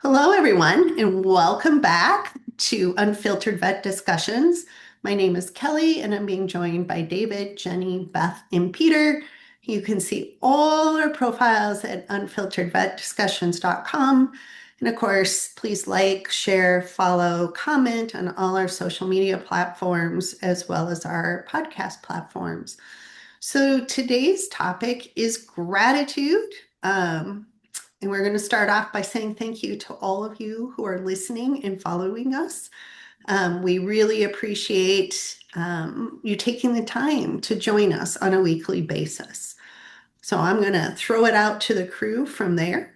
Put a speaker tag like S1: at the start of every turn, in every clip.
S1: Hello, everyone, and welcome back to Unfiltered Vet Discussions. My name is Kelly, and I'm being joined by David, Jenny, Beth, and Peter. You can see all our profiles at unfilteredvetdiscussions.com. And of course, please like, share, follow, comment on all our social media platforms as well as our podcast platforms. So today's topic is gratitude. Um, and we're going to start off by saying thank you to all of you who are listening and following us. We really appreciate you taking the time to join us on a weekly basis. So I'm going to throw it out to the crew from there.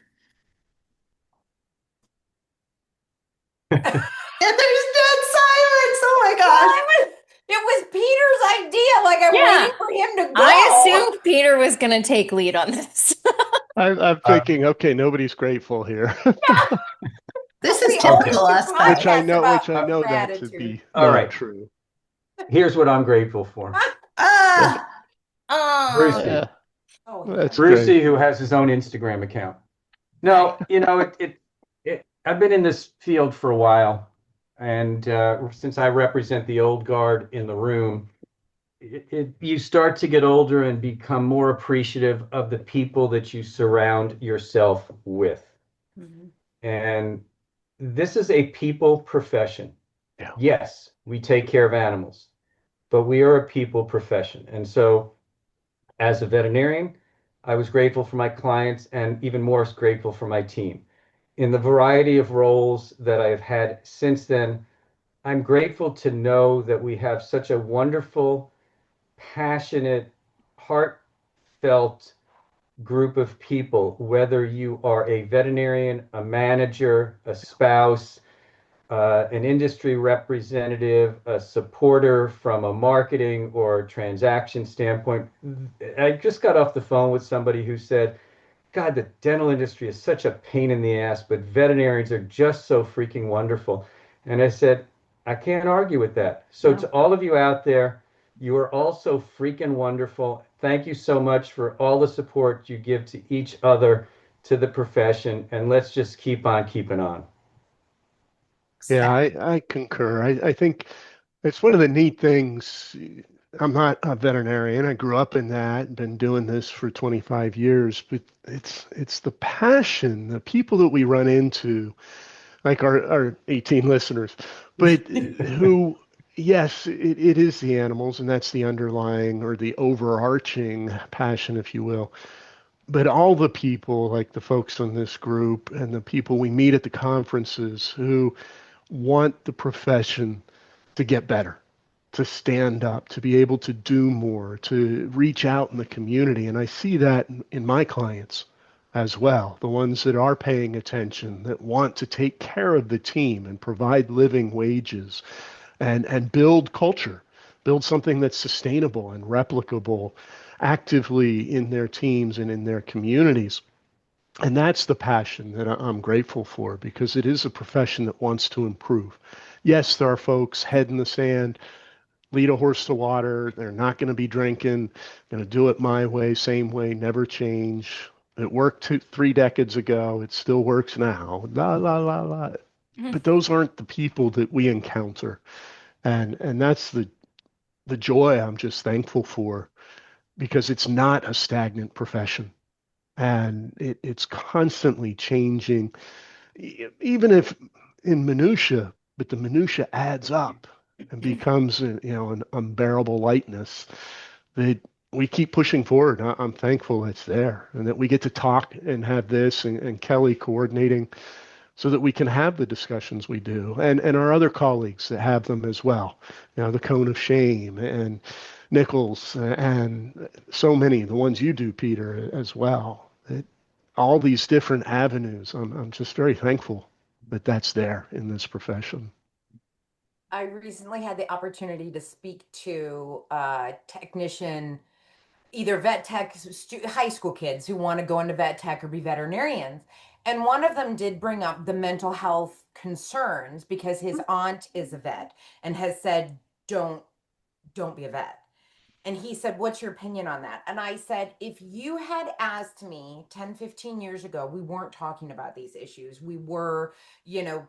S1: And there's dead silence. Oh my gosh.
S2: It was Peter's idea. Like I'm
S3: Yeah,
S2: waiting for him to go.
S3: I assumed Peter was going to take lead on this.
S4: I'm thinking, okay, nobody's grateful here,
S1: This is
S2: We always
S1: typical
S2: do
S1: us,
S2: podcasts
S1: though.
S4: which I
S2: about
S4: know that to
S2: gratitude.
S4: be
S5: All
S4: not
S5: right.
S4: true.
S5: Here's what I'm grateful for.
S1: Ah,
S5: Brucey.
S4: Yeah,
S2: Oh,
S4: that's
S5: Brucey,
S4: great.
S5: who has his own Instagram account. No, I've been in this field for a while, and since I represent the old guard in the room, you start to get older and become more appreciative of the people that you surround yourself with.
S2: Mhm.
S5: And this is a people profession.
S4: Yeah.
S5: Yes, we take care of animals, but we are a people profession. And so, as a veterinarian, I was grateful for my clients and even more grateful for my team. In the variety of roles that I have had since then, I'm grateful to know that we have such a wonderful, passionate, heartfelt group of people, whether you are a veterinarian, a manager, a spouse, an industry representative, a supporter from a marketing or transaction standpoint. I just got off the phone with somebody who said, God, the dental industry is such a pain in the ass, but veterinarians are just so freaking wonderful. And I said, I can't argue with that. So,
S1: No.
S5: to all of you out there, you are also freaking wonderful. Thank you so much for all the support you give to each other, to the profession, and let's just keep on keeping on.
S4: Yeah, I concur. I think it's one of the neat things. I'm not a veterinarian. I grew up in that, been doing this for 25 years, but it's the passion, the people that we run into, like our 18 listeners, but who, yes, it is the animals, and that's the underlying or the overarching passion, if you will. But all the people, like the folks in this group and the people we meet at the conferences who want the profession to get better, to stand up, to be able to do more, to reach out in the community. And I see that in my clients as well, the ones that are paying attention, that want to take care of the team and provide living wages and build culture, build something that's sustainable and replicable actively in their teams and in their communities. And that's the passion that I'm grateful for because it is a profession that wants to improve. Yes, there are folks head in the sand, lead a horse to water. They're not going to be drinking, going to do it my way, same way, never change. It worked 3 decades ago. It still works now. La, la, la, la. But those aren't the people that we encounter. And that's the joy I'm just thankful for because it's not a stagnant profession and it's constantly changing, even if in minutia, but the minutia adds up and becomes an unbearable lightness that we keep pushing forward. I'm thankful it's there and that we get to talk and have this and Kelly coordinating so that we can have the discussions we do and our other colleagues that have them as well. The cone of shame and Nichols and so many, the ones you do, Peter, as well. All these different avenues. I'm just very thankful that that's there in this profession.
S2: I recently had the opportunity to speak to a technician, either vet tech, high school kids who want to go into vet tech or be veterinarians. And one of them did bring up the mental health concerns because his aunt is a vet and has said, don't be a vet. And he said, what's your opinion on that? And I said, if you had asked me 10, 15 years ago, we weren't talking about these issues. We were,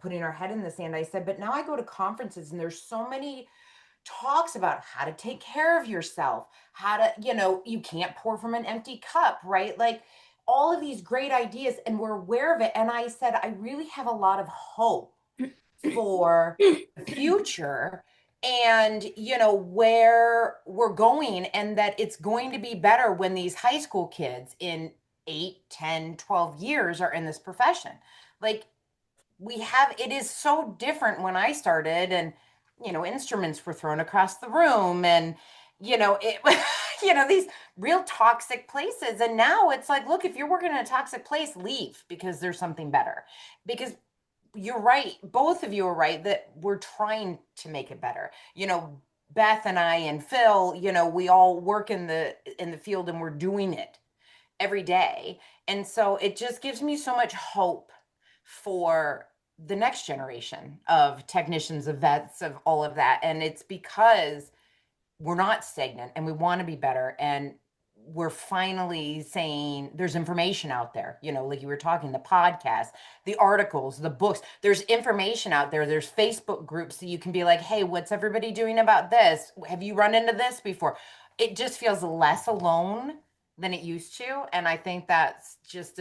S2: putting our head in the sand. I said, but now I go to conferences and there's so many talks about how to take care of yourself, how to, you can't pour from an empty cup, right? Like all of these great ideas, and we're aware of it. And I said, I really have a lot of hope for the future and where we're going, and that it's going to be better when these high school kids in 8, 10, 12 years are in this profession. Like it is so different. When I started, and instruments were thrown across the room, and it these real toxic places. And now it's like, look, if you're working in a toxic place, leave, because there's something better. Because you're right, both of you are right, that we're trying to make it better. Beth and I and Phil, we all work in the field, and we're doing it every day. And so it just gives me so much hope for the next generation of technicians, of vets, of all of that. And it's because we're not stagnant and we want to be better. And we're finally saying there's information out there, like you were talking, the podcast, the articles, the books, there's information out there. There's Facebook groups that you can be like, hey, what's everybody doing about this? Have you run into this before? It just feels less alone than it used to. And I think that's just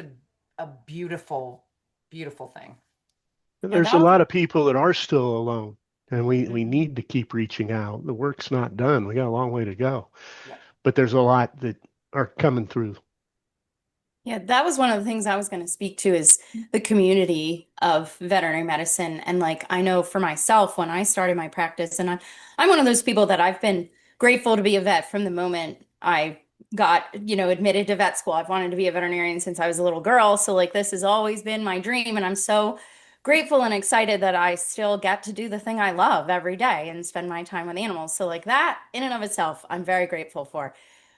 S2: a beautiful, beautiful thing.
S4: And
S3: Yeah,
S4: there's
S3: that
S4: a
S3: was,
S4: lot of people that are still alone, and we need to keep reaching out. The work's not done. We got a long way to go,
S2: Yeah.
S4: but there's a lot that are coming through.
S3: yeah, that was one of the things I was going to speak to is the community of veterinary medicine. And like, I know for myself, when I started my practice, and I'm one of those people that I've been grateful to be a vet from the moment I got, admitted to vet school. I've wanted to be a veterinarian since I was a little girl. So like, this has always been my dream. And I'm so grateful and excited that I still get to do the thing I love every day and spend my time with animals. So like that in and of itself, I'm very grateful for.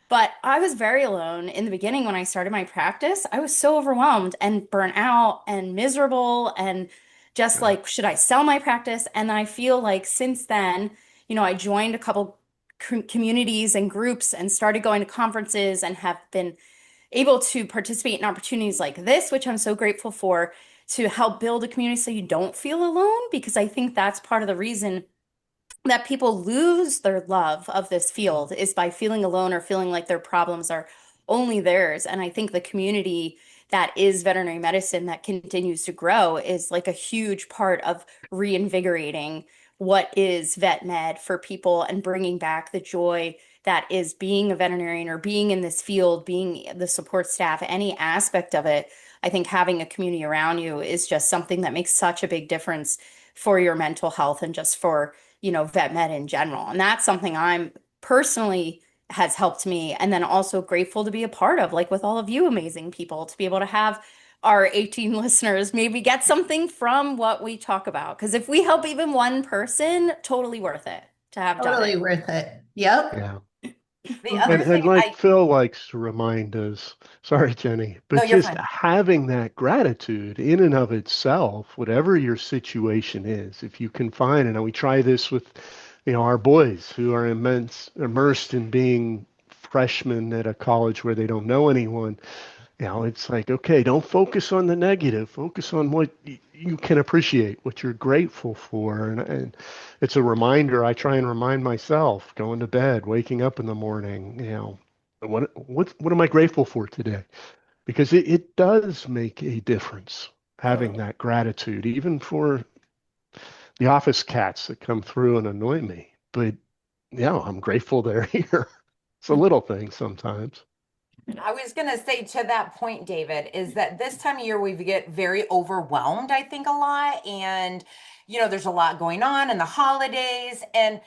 S3: But I was very alone in the beginning when I started my practice. I was so overwhelmed and burnt out and miserable and just
S4: Yeah.
S3: like, should I sell my practice? And I feel like since then, I joined a couple communities and groups and started going to conferences and have been able to participate in opportunities like this, which I'm so grateful for, to help build a community so you don't feel alone, because I think that's part of the reason that people lose their love of this field is by feeling alone or feeling like their problems are only theirs. And I think the community that is veterinary medicine that continues to grow is like a huge part of reinvigorating what is vet med for people and bringing back the joy that is being a veterinarian or being in this field, being the support staff, any aspect of it. I think having a community around you is just something that makes such a big difference for your mental health and just for vet med in general. And that's something I'm personally has helped me. And then also grateful to be a part of, like with all of you amazing people, to be able to have our 18 listeners maybe get something from what we talk about. Because if we help even one person, totally worth it to have done it.
S1: Totally worth it. Yep.
S4: Yeah.
S2: The
S1: Mhm.
S2: other
S4: And
S2: thing
S4: like Phil likes to remind us, sorry, Jenny,
S2: no,
S4: but
S2: you're
S4: just
S2: fine.
S4: having that gratitude in and of itself, whatever your situation is, if you can find, and we try this with, our boys who are immersed in being freshmen at a college where they don't know anyone. It's like, okay, don't focus on the negative. Focus on what you can appreciate, what you're grateful for. And it's a reminder. I try and remind myself going to bed, waking up in the morning, what am I grateful for today? Because it does make a difference having
S3: Totally.
S4: that gratitude, even for the office cats that come through and annoy me. But yeah, I'm grateful they're here. It's a little thing sometimes.
S2: I was going to say to that point, David, is that this time of year we get very overwhelmed, I think, a lot. And, there's a lot going on in the holidays. And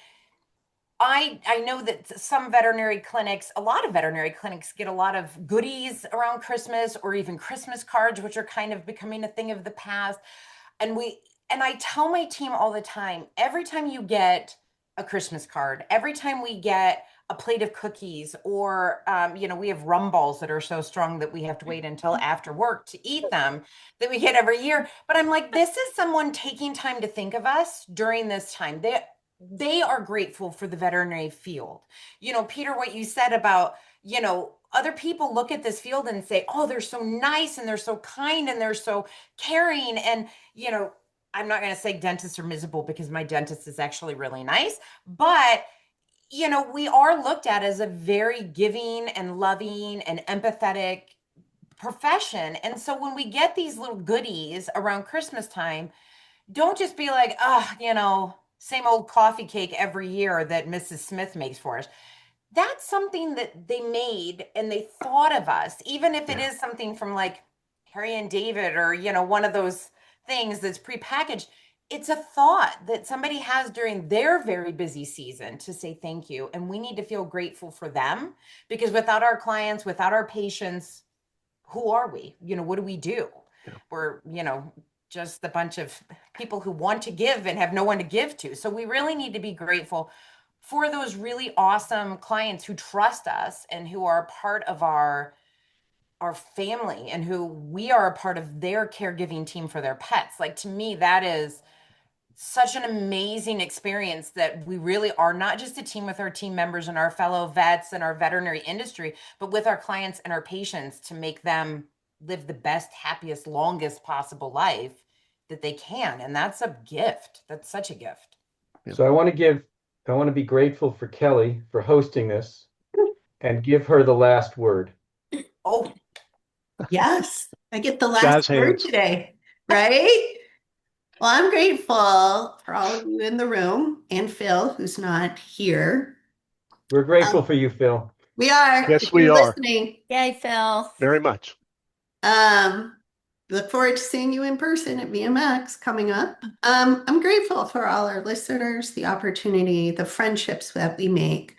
S2: I know that some veterinary clinics, a lot of veterinary clinics get a lot of goodies around Christmas, or even Christmas cards, which are kind of becoming a thing of the past. And I tell my team all the time, every time you get a Christmas card, every time we get a plate of cookies, or we have rum balls that are so strong that we have to wait until after work to eat them, that we get every year. But I'm like, this is someone taking time to think of us during this time. they are grateful for the veterinary field. Peter, what you said about, other people look at this field and say, oh, they're so nice and they're so kind and they're so caring. And, I'm not going to say dentists are miserable because my dentist is actually really nice, but we are looked at as a very giving and loving and empathetic profession. And so when we get these little goodies around Christmas time, don't just be like, same old coffee cake every year that Mrs. Smith makes for us. That's something that they made and they thought of us, even if it is something from like Harry and David or, one of those things that's prepackaged. It's a thought that somebody has during their very busy season to say thank you. And we need to feel grateful for them, because without our clients, without our patients, who are we? What do we do?
S4: Yeah.
S2: We're, just a bunch of people who want to give and have no one to give to. So we really need to be grateful for those really awesome clients who trust us and who are part of our family and who we are a part of their caregiving team for their pets. Like, to me, that is such an amazing experience, that we really are not just a team with our team members and our fellow vets and our veterinary industry, but with our clients and our patients to make them live the best, happiest, longest possible life that they can. And that's a gift. That's such a gift.
S5: So I want to be grateful for Kelly for hosting this and give her the last word.
S2: Oh,
S1: Yes, I get the
S4: Jazz
S1: last word
S4: hands.
S1: today, right? Well, I'm grateful for all of you in the room and Phil, who's not here.
S5: We're grateful for you, Phil.
S1: We are,
S4: Yes,
S1: if
S4: we
S1: you're
S4: are.
S1: listening.
S3: Yay, Phil.
S4: Very much.
S1: Um, Look forward to seeing you in person at VMX coming up. I'm grateful for all our listeners, the opportunity, the friendships that we make,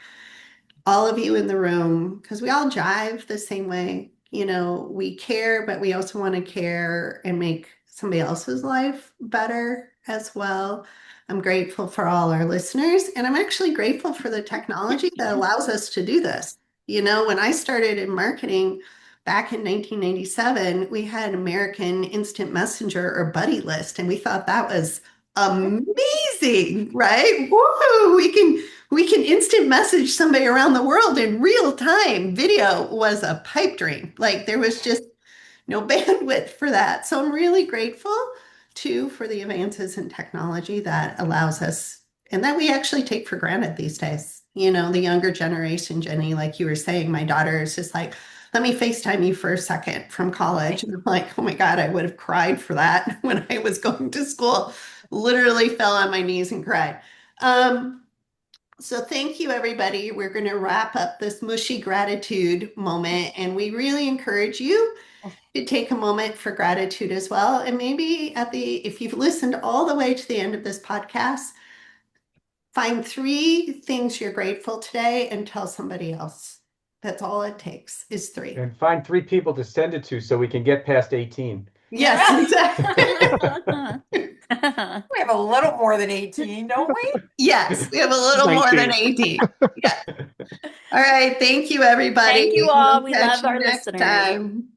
S1: all of you in the room, because we all jive the same way. We care, but we also want to care and make somebody else's life better as well. I'm grateful for all our listeners, and I'm actually grateful for the technology that allows us to do this. When I started in marketing back in 1997, we had American Instant Messenger or Buddy List, and we thought that was amazing, right? Woo! We can instant message somebody around the world in real time. Video was a pipe dream. Like, there was just no bandwidth for that. So I'm really grateful too for the advances in technology that allows us, and that we actually take for granted these days. The younger generation, Jenny, like you were saying, my daughter is just like, let me FaceTime you for a second from college. And I'm like, oh my God, I would have cried for that when I was going to school. Literally fell on my knees and cried. So thank you, everybody. We're going to wrap up this mushy gratitude moment, and we really encourage you to take a moment for gratitude as well. And maybe if you've listened all the way to the end of this podcast, find 3 things you're grateful today and tell somebody else. That's all it takes is 3.
S5: And find 3 people to send it to so we can get past 18.
S1: Yes, exactly.
S2: we have a little more than 18, don't we?
S1: Yes, we have a little more than 18. Yeah. All right. Thank you, everybody.
S3: Thank you all.
S1: We'll
S3: We
S1: catch
S3: love
S1: you
S3: our
S1: next
S3: listeners.
S1: time.